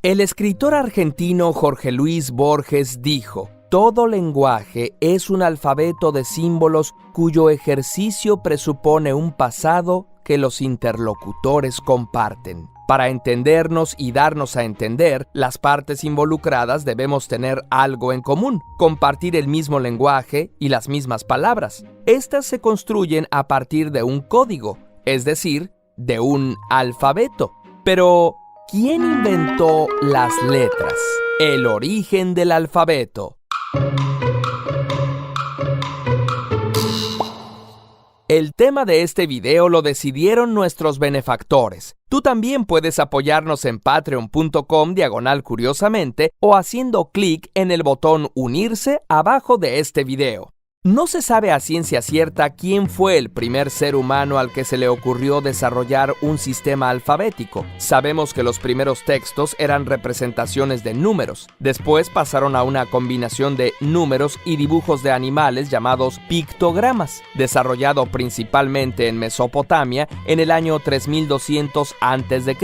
El escritor argentino Jorge Luis Borges dijo: "Todo lenguaje es un alfabeto de símbolos cuyo ejercicio presupone un pasado que los interlocutores comparten. Para entendernos y darnos a entender, las partes involucradas debemos tener algo en común, compartir el mismo lenguaje y las mismas palabras. Estas se construyen a partir de un código, es decir, de un alfabeto. Pero, ¿quién inventó las letras? El origen del alfabeto. El tema de este video lo decidieron nuestros benefactores. Tú también puedes apoyarnos en patreon.com/curiosamente o haciendo clic en el botón unirse abajo de este video. No se sabe a ciencia cierta quién fue el primer ser humano al que se le ocurrió desarrollar un sistema alfabético. Sabemos que los primeros textos eran representaciones de números. Después pasaron a una combinación de números y dibujos de animales llamados pictogramas, desarrollado principalmente en Mesopotamia en el año 3200 a.C.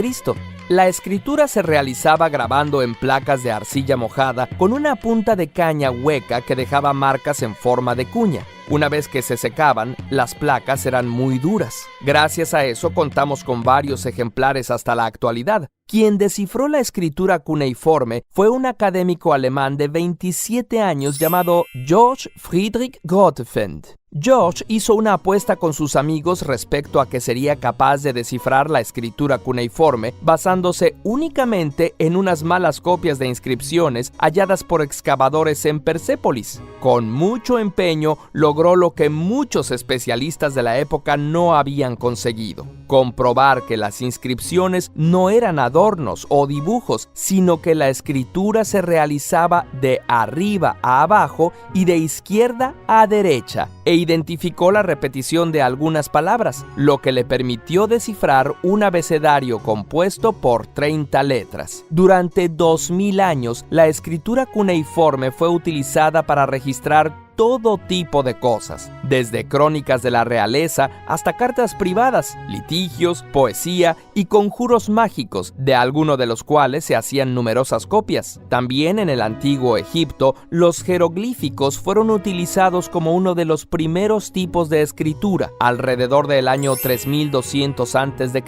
La escritura se realizaba grabando en placas de arcilla mojada con una punta de caña hueca que dejaba marcas en forma de cuña. Una vez que se secaban, las placas eran muy duras. Gracias a eso contamos con varios ejemplares hasta la actualidad. Quien descifró la escritura cuneiforme fue un académico alemán de 27 años llamado Georg Friedrich Grotefend. George hizo una apuesta con sus amigos respecto a que sería capaz de descifrar la escritura cuneiforme basándose únicamente en unas malas copias de inscripciones halladas por excavadores en Persépolis. Con mucho empeño logró lo que muchos especialistas de la época no habían conseguido: comprobar que las inscripciones no eran adornos o dibujos, sino que la escritura se realizaba de arriba a abajo y de izquierda a derecha, e identificó la repetición de algunas palabras, lo que le permitió descifrar un abecedario compuesto por 30 letras. Durante 2000 años, la escritura cuneiforme fue utilizada para registrar todo tipo de cosas, desde crónicas de la realeza hasta cartas privadas, litigios, poesía y conjuros mágicos, de alguno de los cuales se hacían numerosas copias. También en el antiguo Egipto, los jeroglíficos fueron utilizados como uno de los primeros tipos de escritura, alrededor del año 3200 a.C.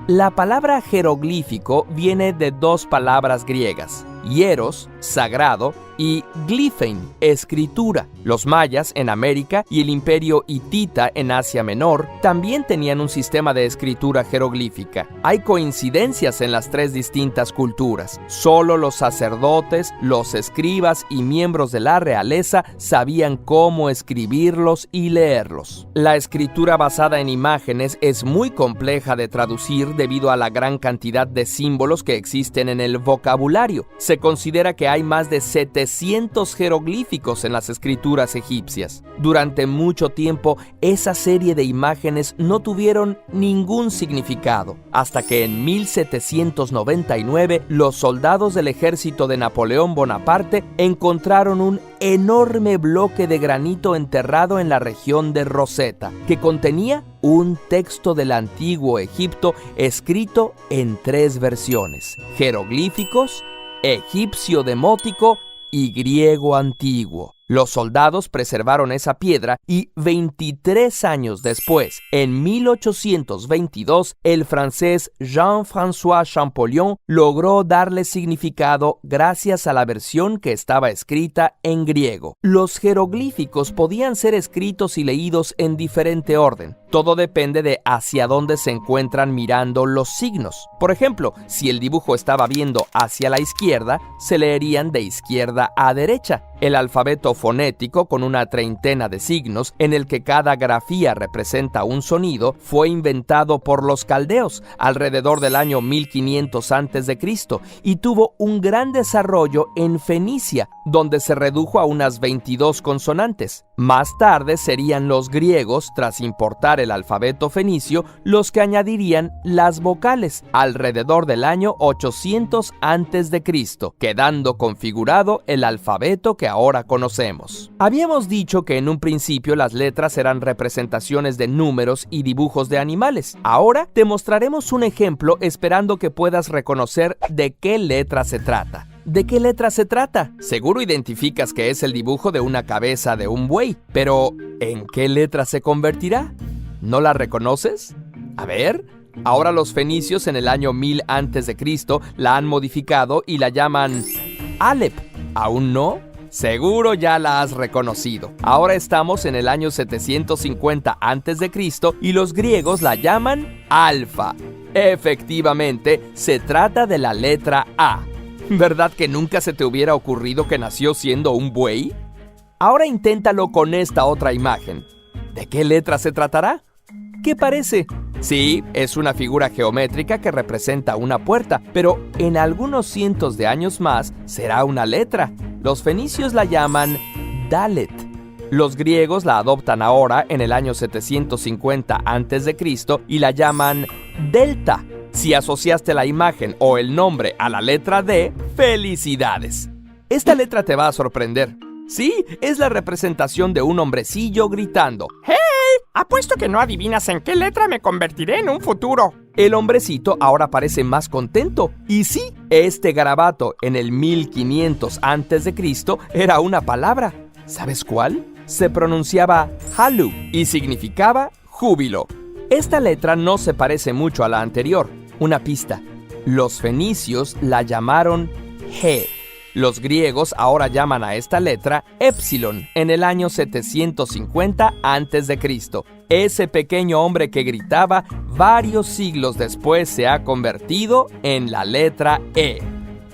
La palabra jeroglífico viene de dos palabras griegas: hieros, sagrado, y glifein, escritura. Los mayas en América y el imperio hitita en Asia Menor también tenían un sistema de escritura jeroglífica. Hay coincidencias en las tres distintas culturas. Solo los sacerdotes, los escribas y miembros de la realeza sabían cómo escribirlos y leerlos. La escritura basada en imágenes es muy compleja de traducir debido a la gran cantidad de símbolos que existen en el vocabulario. Se considera que hay más de 700 jeroglíficos en las escrituras egipcias. Durante mucho tiempo, esa serie de imágenes no tuvieron ningún significado, hasta que en 1799 los soldados del ejército de Napoleón Bonaparte encontraron un enorme bloque de granito enterrado en la región de Rosetta, que contenía un texto del antiguo Egipto escrito en 3 versiones: jeroglíficos, egipcio demótico y griego antiguo. Los soldados preservaron esa piedra y 23 años después, en 1822, el francés Jean-François Champollion logró darle significado gracias a la versión que estaba escrita en griego. Los jeroglíficos podían ser escritos y leídos en diferente orden. Todo depende de hacia dónde se encuentran mirando los signos. Por ejemplo, si el dibujo estaba viendo hacia la izquierda, se leerían de izquierda a derecha. El alfabeto fonético, con una treintena de signos, en el que cada grafía representa un sonido, fue inventado por los caldeos alrededor del año 1500 a.C. y tuvo un gran desarrollo en Fenicia, donde se redujo a unas 22 consonantes. Más tarde serían los griegos, tras importar el alfabeto fenicio, los que añadirían las vocales alrededor del año 800 a.C., quedando configurado el alfabeto que ahora conocemos. Habíamos dicho que en un principio las letras eran representaciones de números y dibujos de animales. Ahora te mostraremos un ejemplo esperando que puedas reconocer de qué letra se trata. ¿De qué letra se trata? Seguro identificas que es el dibujo de una cabeza de un buey, pero ¿en qué letra se convertirá? ¿No la reconoces? A ver, ahora los fenicios en el año 1000 a.C. la han modificado y la llaman Alep. ¿Aún no? Seguro ya la has reconocido. Ahora estamos en el año 750 a.C. y los griegos la llaman Alfa. Efectivamente, se trata de la letra A. ¿Verdad que nunca se te hubiera ocurrido que nació siendo un buey? Ahora inténtalo con esta otra imagen. ¿De qué letra se tratará? ¿Qué parece? Sí, es una figura geométrica que representa una puerta, pero en algunos cientos de años más será una letra. Los fenicios la llaman Dalet. Los griegos la adoptan ahora en el año 750 a.C. y la llaman Delta. Si asociaste la imagen o el nombre a la letra D, ¡felicidades! Esta letra te va a sorprender. Sí, es la representación de un hombrecillo gritando: ¡Hey! Apuesto que no adivinas en qué letra me convertiré en un futuro. El hombrecito ahora parece más contento. Y sí, este garabato en el 1500 a.C. era una palabra. ¿Sabes cuál? Se pronunciaba Halu y significaba júbilo. Esta letra no se parece mucho a la anterior. Una pista. Los fenicios la llamaron G. Los griegos ahora llaman a esta letra Epsilon en el año 750 a.C. Ese pequeño hombre que gritaba varios siglos después se ha convertido en la letra E.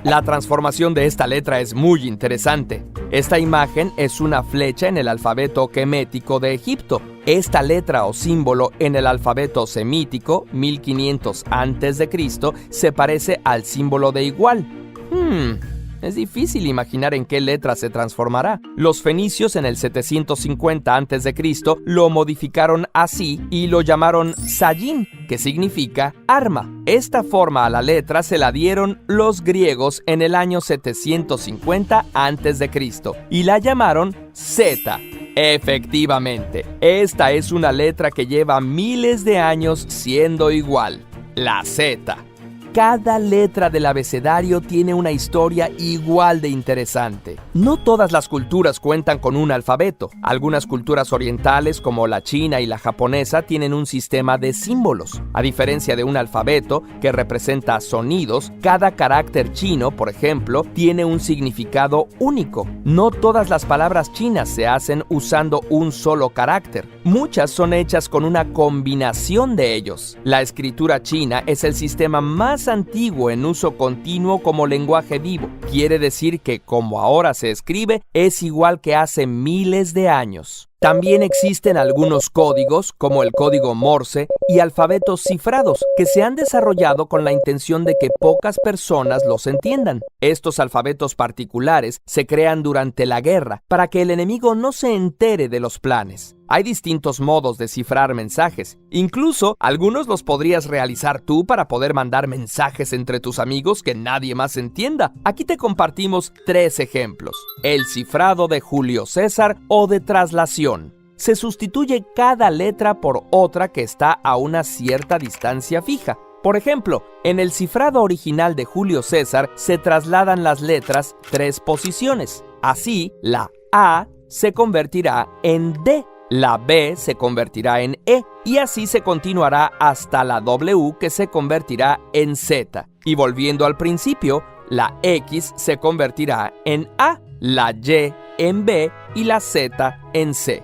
La transformación de esta letra es muy interesante. Esta imagen es una flecha en el alfabeto quemético de Egipto. Esta letra o símbolo en el alfabeto semítico, 1500 a.C., se parece al símbolo de igual. Es difícil imaginar en qué letra se transformará. Los fenicios en el 750 a.C. lo modificaron así y lo llamaron Sayin, que significa arma. Esta forma a la letra se la dieron los griegos en el año 750 a.C. y la llamaron Z. Efectivamente, esta es una letra que lleva miles de años siendo igual, la Z. Cada letra del abecedario tiene una historia igual de interesante. No todas las culturas cuentan con un alfabeto. Algunas culturas orientales, como la china y la japonesa, tienen un sistema de símbolos. A diferencia de un alfabeto que representa sonidos, cada carácter chino, por ejemplo, tiene un significado único. No todas las palabras chinas se hacen usando un solo carácter. Muchas son hechas con una combinación de ellos. La escritura china es el sistema más antiguo en uso continuo como lenguaje vivo. Quiere decir que, como ahora se escribe, es igual que hace miles de años. También existen algunos códigos, como el código Morse, y alfabetos cifrados, que se han desarrollado con la intención de que pocas personas los entiendan. Estos alfabetos particulares se crean durante la guerra para que el enemigo no se entere de los planes. Hay distintos modos de cifrar mensajes. Incluso, algunos los podrías realizar tú para poder mandar mensajes entre tus amigos que nadie más entienda. Aquí te compartimos 3 ejemplos. El cifrado de Julio César o de traslación. Se sustituye cada letra por otra que está a una cierta distancia fija. Por ejemplo, en el cifrado original de Julio César se trasladan las letras 3 posiciones. Así, la A se convertirá en D. La B se convertirá en E y así se continuará hasta la W, que se convertirá en Z. Y volviendo al principio, la X se convertirá en A, la Y en B y la Z en C.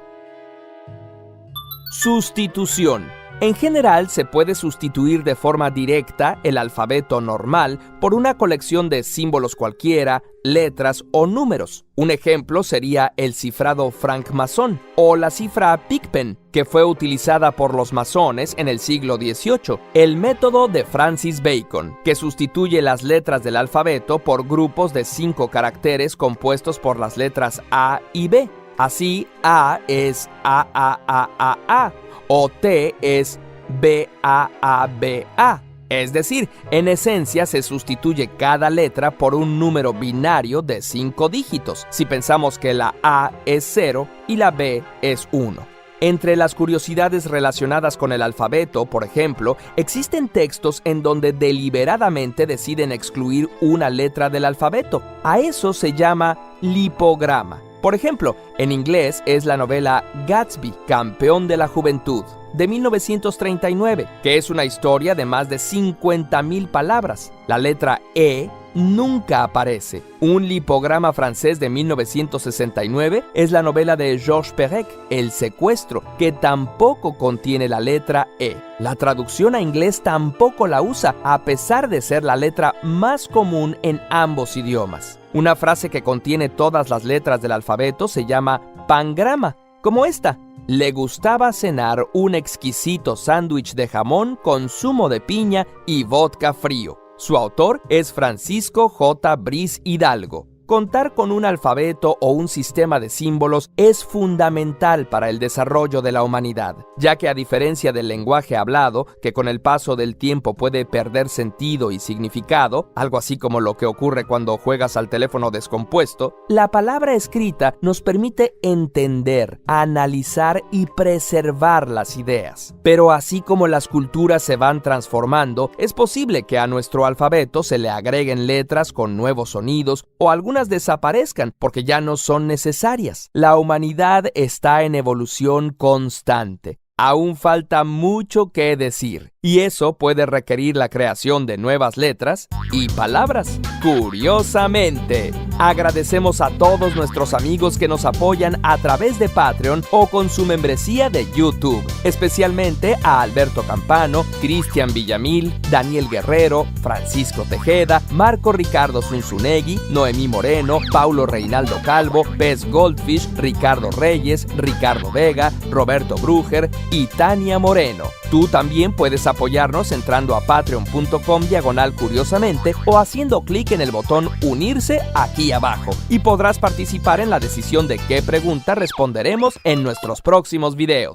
Sustitución. En general, se puede sustituir de forma directa el alfabeto normal por una colección de símbolos cualquiera, letras o números. Un ejemplo sería el cifrado francmasón o la cifra Pigpen, que fue utilizada por los masones en el siglo XVIII. El método de Francis Bacon, que sustituye las letras del alfabeto por grupos de 5 caracteres compuestos por las letras A y B. Así, A es A, o T es B-A-A-B-A, Es decir, en esencia se sustituye cada letra por un número binario de 5 dígitos, si pensamos que la A es 0 y la B es 1. Entre las curiosidades relacionadas con el alfabeto, por ejemplo, existen textos en donde deliberadamente deciden excluir una letra del alfabeto. A eso se llama lipograma. Por ejemplo, en inglés es la novela Gatsby, Campeón de la Juventud, de 1939, que es una historia de más de 50,000 palabras. La letra E nunca aparece. Un lipograma francés de 1969 es la novela de Georges Perec, El secuestro, que tampoco contiene la letra E. La traducción a inglés tampoco la usa, a pesar de ser la letra más común en ambos idiomas. Una frase que contiene todas las letras del alfabeto se llama pangrama, como esta. Le gustaba cenar un exquisito sándwich de jamón con zumo de piña y vodka frío. Su autor es Francisco J. Briz Hidalgo. Contar con un alfabeto o un sistema de símbolos es fundamental para el desarrollo de la humanidad, ya que a diferencia del lenguaje hablado, que con el paso del tiempo puede perder sentido y significado, algo así como lo que ocurre cuando juegas al teléfono descompuesto, la palabra escrita nos permite entender, analizar y preservar las ideas. Pero así como las culturas se van transformando, es posible que a nuestro alfabeto se le agreguen letras con nuevos sonidos o algunas desaparezcan porque ya no son necesarias. La humanidad está en evolución constante. Aún falta mucho que decir, y eso puede requerir la creación de nuevas letras y palabras. Curiosamente, agradecemos a todos nuestros amigos que nos apoyan a través de Patreon o con su membresía de YouTube, especialmente a Alberto Campano, Cristian Villamil, Daniel Guerrero, Francisco Tejeda, Marco Ricardo Zunzunegui, Noemí Moreno, Paulo Reinaldo Calvo, Pez Goldfish, Ricardo Reyes, Ricardo Vega, Roberto Brúger y Tania Moreno. Tú también puedes apoyarnos entrando a patreon.com/curiosamente o haciendo clic en el botón unirse aquí abajo y podrás participar en la decisión de qué pregunta responderemos en nuestros próximos videos.